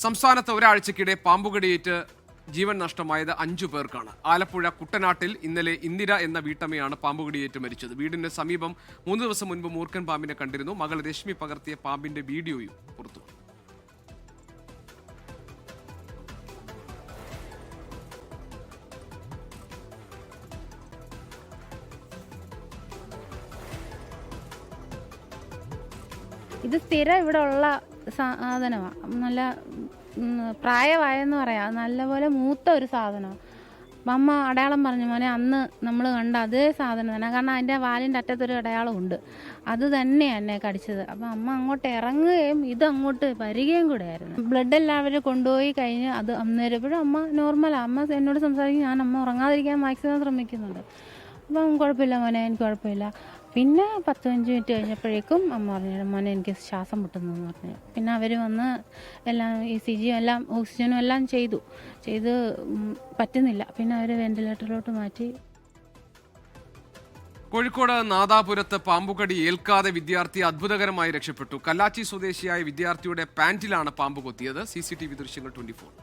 സംസ്ഥാനത്ത് ഒരാഴ്ചക്കിടെ പാമ്പുകടിയേറ്റ് ജീവൻ നഷ്ടമായത് 5 പേർക്കാണ്. ആലപ്പുഴ കുട്ടനാട്ടിൽ ഇന്നലെ ഇന്ദിര എന്ന വീട്ടമ്മയാണ് പാമ്പുകടിയേറ്റ് മരിച്ചത്. വീടിന് സമീപം 3 ദിവസം മുൻപ് മൂർഖൻ പാമ്പിനെ കണ്ടിരുന്നു. മകൾ രശ്മി പകർത്തിയ പാമ്പിന്റെ വീഡിയോയും പുറത്തു. ഇത് സ്ഥിരം ഇവിടെ ഉള്ള സാധനമാണ്. നല്ല പ്രായമായെന്ന് പറയാം. നല്ലപോലെ മൂത്ത ഒരു സാധനമാണ്. അമ്മ അടയാളം പറഞ്ഞു, മോനെ അന്ന് നമ്മൾ കണ്ട അതേ സാധനം തന്നെ. കാരണം അതിൻ്റെ വാലിൻ്റെ അറ്റത്തൊരു അടയാളം ഉണ്ട്. അത് തന്നെയാണ് എന്നെ കടിച്ചത്. അപ്പം അമ്മ അങ്ങോട്ട് ഇറങ്ങുകയും ഇത് അങ്ങോട്ട് വരികയും കൂടെ ആയിരുന്നു. ബ്ലഡ് എല്ലാവരും കൊണ്ടുപോയി കഴിഞ്ഞ് അത് അന്നേരപ്പോഴും അമ്മ നോർമലാണ്. അമ്മ എന്നോട് സംസാരിക്കും. ഞാൻ അമ്മ ഉറങ്ങാതിരിക്കാൻ മാക്സിമം ശ്രമിക്കുന്നുണ്ട്. അപ്പം കുഴപ്പമില്ല മോനെ, എനിക്ക് കുഴപ്പമില്ല. പിന്നെ 10-15 മിനിറ്റ് കഴിഞ്ഞപ്പോഴേക്കും അമ്മ പറഞ്ഞു, മോനെ എനിക്ക് ശ്വാസം മുട്ടുന്നു എന്ന് പറഞ്ഞു. പിന്നെ അവർ വന്ന് എല്ലാം ECG എല്ലാം ഓക്സിജനും എല്ലാം ചെയ്ത് പറ്റുന്നില്ല. പിന്നെ അവർ വെന്റിലേറ്ററിലോട്ട് മാറ്റി. കോഴിക്കോട് നാദാപുരത്ത് പാമ്പുകടി ഏൽക്കാതെ വിദ്യാർത്ഥി അത്ഭുതകരമായി രക്ഷപ്പെട്ടു. കല്ലാച്ചി സ്വദേശിയായ വിദ്യാർത്ഥിയുടെ പാന്റിലാണ് പാമ്പ് കൊത്തിയത്. CCTV ദൃശ്യങ്ങൾ 24.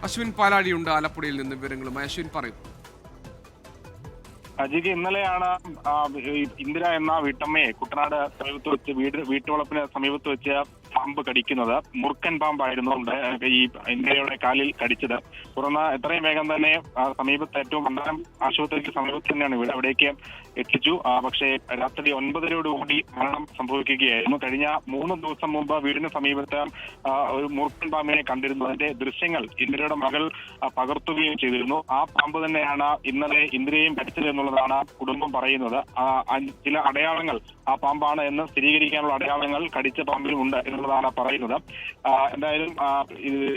അശ്വിൻ പാലാഴിയുണ്ട് ആലപ്പുഴയിൽ നിന്ന് വിവരങ്ങളുമായി. അശ്വിൻ പറയൂ. അജിക്ക് ഇന്നലെയാണ് ഇന്ദിര എന്ന വീട്ടമ്മയെ കുട്ടനാട് സമീപത്ത് വെച്ച് വീട്ടുവളപ്പിന് സമീപത്ത് വെച്ച് പാമ്പ് കടിക്കുന്നത്. മൂർഖൻ പാമ്പായിരുന്നു ഈ ഇന്ദിരയുടെ കാലിൽ കടിച്ചത്. തുടർന്ന് എത്രയും വേഗം തന്നെ സമീപത്ത് ഏറ്റവും മണ്ഡലം ആശുപത്രിക്ക് സമീപത്ത് തന്നെയാണ് വീട്, അവിടേക്ക് എത്തിച്ചു. പക്ഷേ രാത്രി 9:30 മരണം സംഭവിക്കുകയായിരുന്നു. കഴിഞ്ഞ 3 ദിവസം മുമ്പ് വീടിന് സമീപത്ത് ഒരു മൂർഖൻ പാമ്പിനെ കണ്ടിരുന്നു. അതിന്റെ ദൃശ്യങ്ങൾ ഇന്ദിരയുടെ മകൾ പകർത്തുകയും ചെയ്തിരുന്നു. ആ പാമ്പ് തന്നെയാണ് ഇന്നലെ ഇന്ദിരയും കടിച്ചത് എന്നുള്ളതാണ് കുടുംബം പറയുന്നത്. ചില അടയാളങ്ങൾ ആ പാമ്പാണ് എന്ന് സ്ഥിരീകരിക്കാനുള്ള അടയാളങ്ങൾ കടിച്ച പാമ്പിലുമുണ്ട് എന്നുള്ളതാണ് പറയുന്നത്. എന്തായാലും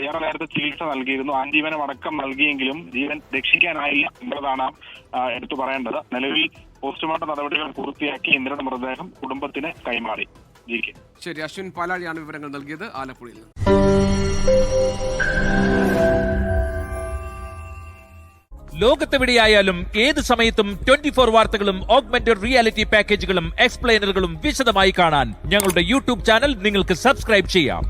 ഏറെ നേരത്തെ ചികിത്സ നൽകിയിരുന്നു. ആജീവനം അടക്കം നൽകിയെങ്കിലും ജീവൻ രക്ഷിക്കാനായില്ല എന്നുള്ളതാണ് എടുത്തു പറയേണ്ടത്. നിലവിൽ പോസ്റ്റ്മോർട്ടം നടപടികൾ പൂർത്തിയാക്കി ഇന്ദിരയുടെ മൃതദേഹം കുടുംബത്തിന് കൈമാറി. ശരി, അശ്വിൻ പാലാഴിയാണ് വിവരങ്ങൾ നൽകിയത് ആലപ്പുഴയിൽ നിന്ന്. ലോകത്തെവിടെയായാലും ഏത് സമയത്തും 24 വാർത്തകളും ഓഗ്മെന്റഡ് റിയാലിറ്റി പാക്കേജുകളും എക്സ്പ്ലെയിനറുകളും വിശദമായി കാണാൻ ഞങ്ങളുടെ YouTube ചാനൽ നിങ്ങൾക്ക് സബ്സ്ക്രൈബ് ചെയ്യാം.